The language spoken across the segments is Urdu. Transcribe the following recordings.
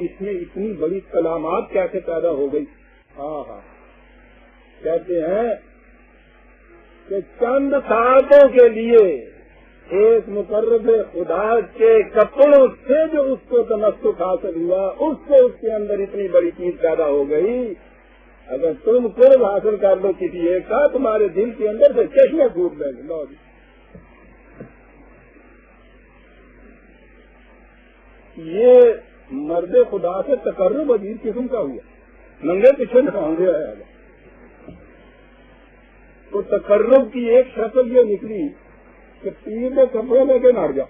اس میں اتنی بڑی کلامات کیسے پیدا ہو گئی؟ ہاں کہتے ہیں کہ چند ساعتوں کے لیے ایک مقرب خدا کے کپڑوں سے جو اس کو تمسک حاصل ہوا، اس سے اس کے اندر اتنی بڑی چیز پیدا ہو گئی۔ اگر تم قرب حاصل کر لو کسی ایک کا، تمہارے دل کے اندر سے چشمے پھوٹ لیں گے۔ لو جی، یہ مرد خدا سے تقرب عجیب قسم کا ہوا، ننگے پیچھے نکالے آیا گا۔ تو تقرب کی ایک شکل یہ نکلی کہ پیر کے کپڑے لے کے مار جا۔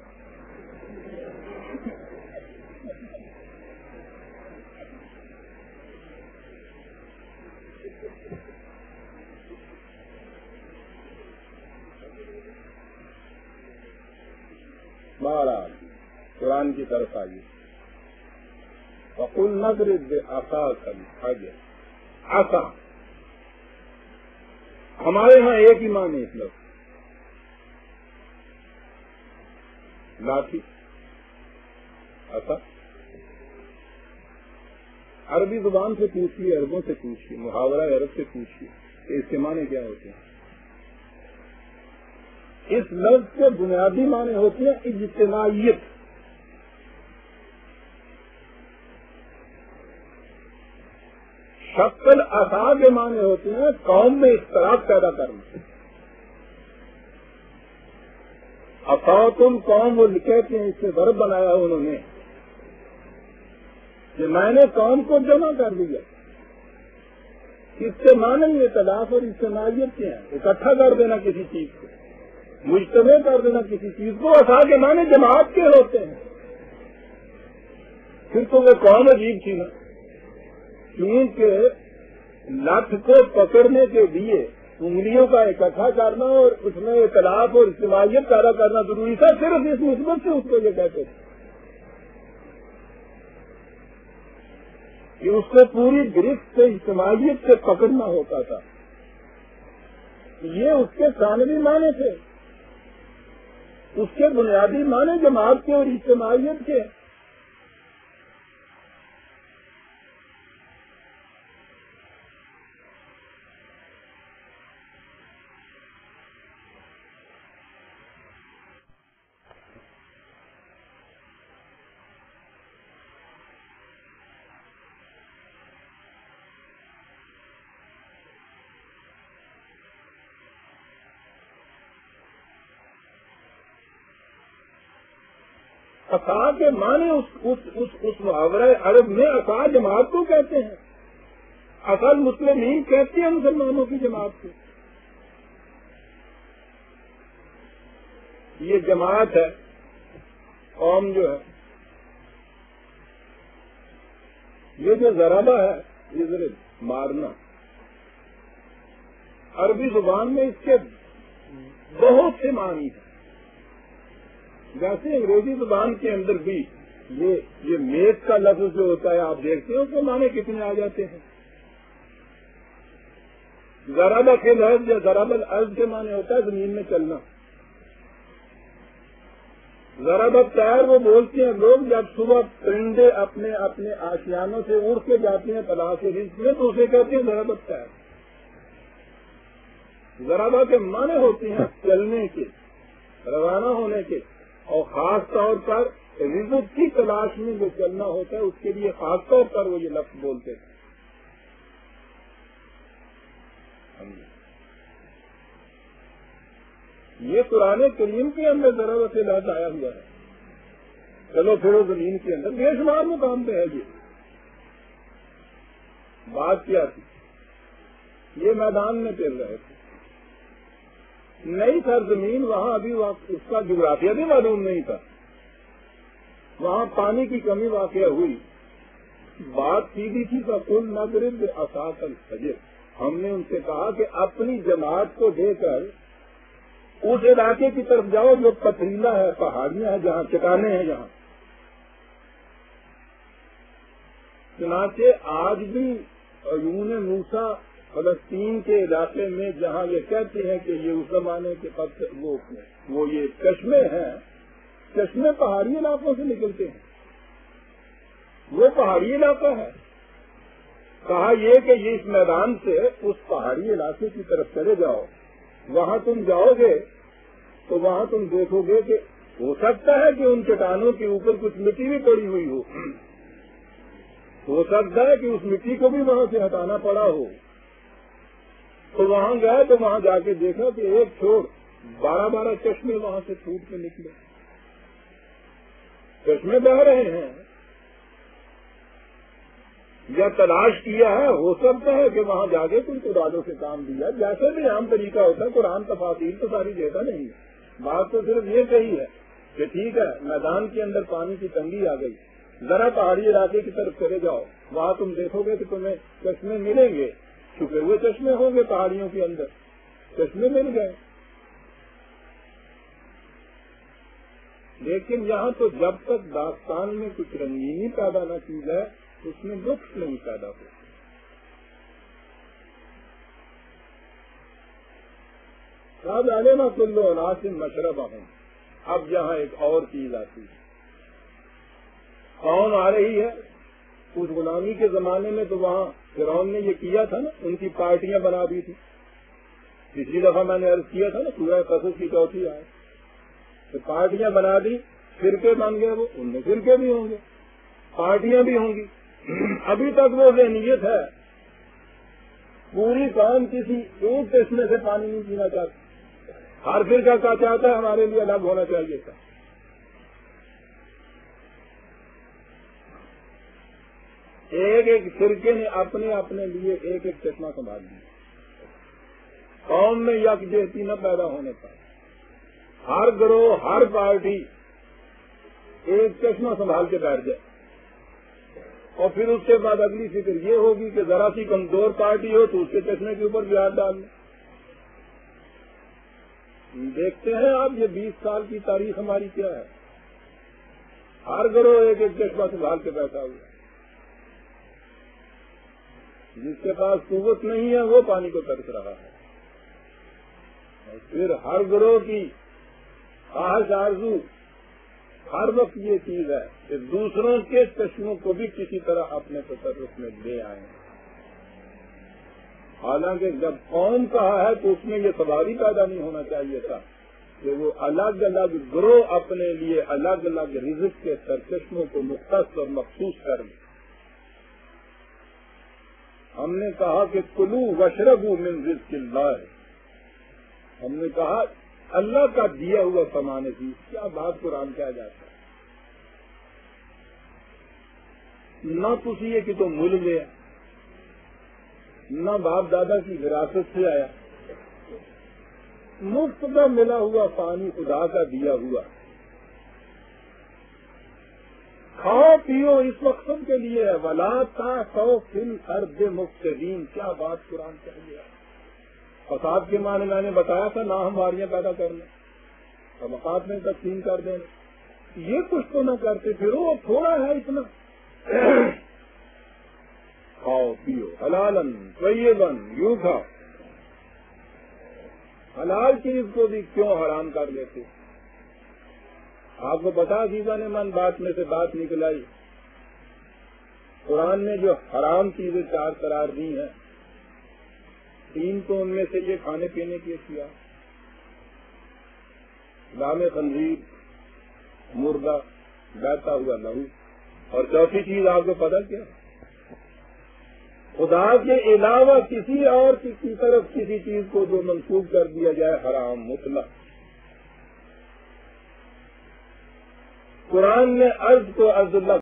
مہاراج قرآن کی طرف آئیے، وَقُلْ نَضْرِبْ بِعَصَاكَ الْحَجَرَ۔ عصا ہمارے ہاں ایک ہی معنی اس لفظ، لاٹھی، عصا۔ عربی زبان سے پوچھیے، عربوں سے پوچھیے، محاورہ عرب سے پوچھیے کہ اس کے معنی کیا ہوتے ہیں۔ اس لفظ کے بنیادی معنی ہوتی ہیں اجتماعیت۔ شکل عصا کے معنی ہوتے ہیں قوم میں اختلاف پیدا کرنا۔ افاطم قوم وہ کہتے ہیں، اس سے ضرب بنایا انہوں نے کہ میں نے قوم کو جمع کر دیا۔ اس سے معنی اختلاف اور اجتماعیت کے ہیں، اکٹھا کر دینا کسی چیز کو، مجتمع کر دینا کسی چیز کو۔ عصا کے معنی جماعت کے ہوتے ہیں۔ پھر تو وہ قوم عجیب تھی نا، کیونکہ لٹھ کو پکڑنے کے لیے انگلیوں کا اکٹھا کرنا اور اس میں اختلاف اور اجتماعیت پیدا کرنا ضروری تھا۔ صرف اس نسبت سے اس کو یہ کہتے تھے کہ اس کو پوری گرفت سے اجتماعیت سے پکڑنا ہوتا تھا۔ یہ اس کے ثانوی معنی تھے، اس کے بنیادی معنی جماعت کے اور اجتماعیت کے۔ عصا کے معنی اس محاورہ عرب میں عصا جماعت کو کہتے ہیں۔ اصل مسلمین کہتے ہیں مسلمانوں کی جماعت کو۔ یہ جماعت ہے، قوم جو ہے، یہ جو ضربہ ہے، یہ ضرب مارنا، عربی زبان میں اس کے بہت سے معنی ہیں۔ جیسے انگریزی زبان کے اندر بھی یہ میز کا لفظ جو ہوتا ہے، آپ دیکھتے ہیں اس کے معنی کتنے آ جاتے ہیں۔ ضرب کے لفظ یا ضرب الارض کے معنی ہوتا ہے زمین میں چلنا۔ ضرب الطیر وہ بولتے ہیں لوگ جب صبح پرندے اپنے اپنے آشیانوں سے اڑ کے جاتے ہیں تلاش رزق میں، تو اسے کہتے ہیں ضرب الطیر۔ ضربہ کے معنی ہوتے ہیں چلنے کے، روانہ ہونے کے، اور خاص طور پر رزق کی تلاش میں جو چلنا ہوتا ہے اس کے لیے خاص طور پر وہ یہ لفظ بولتے ہیں۔ یہ قرآن کریم کے اندر ذرا سے لفظ آیا ہوا ہے۔ چلو پھر زمین کے اندر بے شمار مقام پہ ہے۔ یہ بات کیا تھی، یہ میدان میں چل رہے تھے، نئی سرزمین، وہاں ابھی اس کا جغرافیہ بھی معلوم نہیں تھا، وہاں پانی کی کمی واقع ہوئی۔ بات سیدھی تھی فَقُلْ نَضْرِبْ بِعَصَاكَ الْحَجَرَ۔ ہم نے ان سے کہا کہ اپنی جماعت کو دے کر اس علاقے کی طرف جاؤ جو پتھریلا ہے، پہاڑیاں ہیں، جہاں چٹانیں ہیں، جہاں چنانچہ آج بھی عیون موسیٰ فلسطین کے علاقے میں جہاں یہ کہتے ہیں کہ یہ اس زمانے کے وہ یہ چشمے ہیں، چشمے پہاڑی علاقوں سے نکلتے ہیں۔ وہ پہاڑی علاقہ ہے. کہا یہ کہ یہ اس میدان سے اس پہاڑی علاقے کی طرف چلے جاؤ. وہاں تم جاؤ گے تو وہاں تم دیکھو گے کہ ہو سکتا ہے کہ ان چٹانوں کے اوپر کچھ مٹی بھی پڑی ہوئی ہو سکتا ہے کہ اس مٹی کو بھی وہاں سے ہٹانا پڑا ہو. تو وہاں گئے تو وہاں جا کے دیکھا کہ ایک چھوڑ 12 چشمے وہاں سے پھوٹ کے نکلے. چشمے بہ رہے ہیں. یا تلاش کیا ہے, ہو سکتا ہے کہ وہاں جا کے کوئی کدالوں سے کام دیا, جیسے بھی عام طریقہ ہوتا ہے. قرآن تفاصیل تو ساری دیتا نہیں ہے. بات تو صرف یہ کہی ہے کہ ٹھیک ہے میدان کے اندر پانی کی تنگی آ گئی, ذرا پہاڑی علاقے کی طرف چلے جاؤ, وہاں تم دیکھو گے کہ تمہیں چشمے ملیں گے. چھپے ہوئے چشمے ہوں گے پہاڑیوں کے اندر, چشمے مل گئے. لیکن یہاں تو جب تک داستان میں کچھ رنگینی پیدا نہ کی جائے اس میں لطف نہیں پیدا ہو. سب علما کلو اناسم مشربہ ہوں. اب یہاں ایک اور چیز آتی ہے. کون آ رہی ہے؟ اس غلامی کے زمانے میں تو وہاں فرعون نے یہ کیا تھا نا, ان کی پارٹیاں بنا دی تھی. پچھلی دفعہ میں نے عرض کیا تھا نا سورہ قصص کی 4 آیت, تو پارٹیاں بنا دی, فرقے بن گئے. وہ ان میں فرقے بھی ہوں گے, پارٹیاں بھی ہوں گی. ابھی تک وہ ذہنیت ہے, پوری قوم کسی ایک چشمے سے پانی نہیں پینا چاہتی. ہر فرقہ کا چاہتا ہے ہمارے لیے الگ ہونا چاہیے تھا. ایک ایک فرقے نے اپنے اپنے لیے ایک ایک چشمہ سنبھال لیا. قوم میں یکجہتی نہ پیدا ہونے پر ہر گروہ ہر پارٹی ایک چشمہ سنبھال کے بیٹھ جائے, اور پھر اس کے بعد اگلی فکر یہ ہوگی کہ ذرا سی کمزور پارٹی ہو تو اس کے چشمے کے اوپر بھی ہاتھ ڈال لیں. دیکھتے ہیں آپ یہ 20 سال کی تاریخ ہماری کیا ہے. ہر گروہ ایک ایک چشمہ سنبھال کے بیٹھا ہوا. جس کے پاس قوت نہیں ہے وہ پانی کو ترس رہا ہے. اور پھر ہر گروہ کی خواہش آرزو ہر وقت یہ چیز ہے کہ دوسروں کے چشموں کو بھی کسی طرح اپنے تصرف میں لے آئیں. حالانکہ جب قوم کہا ہے تو اس میں یہ سوال ہی پیدا نہیں ہونا چاہیے تھا کہ وہ الگ الگ گروہ اپنے لیے الگ الگ رزق کے سرچشموں کو مختص اور مخصوص کر لیں. ہم نے کہا کہ کلو وشربو من رزق اللہ. ہم نے کہا اللہ کا دیا ہوا سامان چیز. کیا بات قرآن کہا جاتا ہے. نہ کسی یہ کہ تو مل گیا, نہ باپ دادا کی وراثت سے آیا. مفت میں ملا ہوا پانی خدا کا دیا ہوا. کھاؤ پیو اس مقصد کے لیے ہے. ولا تعثوا فی الارض مفسدین. کیا بات قرآن کہہ گیا. فساد کے معنی میں نے بتایا تھا نہ ہمواریاں پیدا کرنا, طبقات میں تقسیم کر دینا. یہ کچھ تو نہ کرتے پھر وہ تھوڑا ہے اتنا. کھاؤ پیو حلالن طیبن, یوں کھاؤ. حلال چیز کو بھی کیوں حرام کر لیتے. آپ کو پتا عزیزہ نے من بات میں سے بات نکل آئی. قرآن نے جو حرام چیزیں 4 قرار دی ہیں, 3 تو ان میں سے یہ کھانے پینے کی اشیاء, لام خنزیر, مردہ, بہتا ہوا لہو, اور چوتھی چیز آپ کو پتا کیا, خدا کے علاوہ کسی اور کی طرف کسی چیز کو جو منسوخ کر دیا جائے حرام مطلق. قرآن نے عرض کو عرض اللہ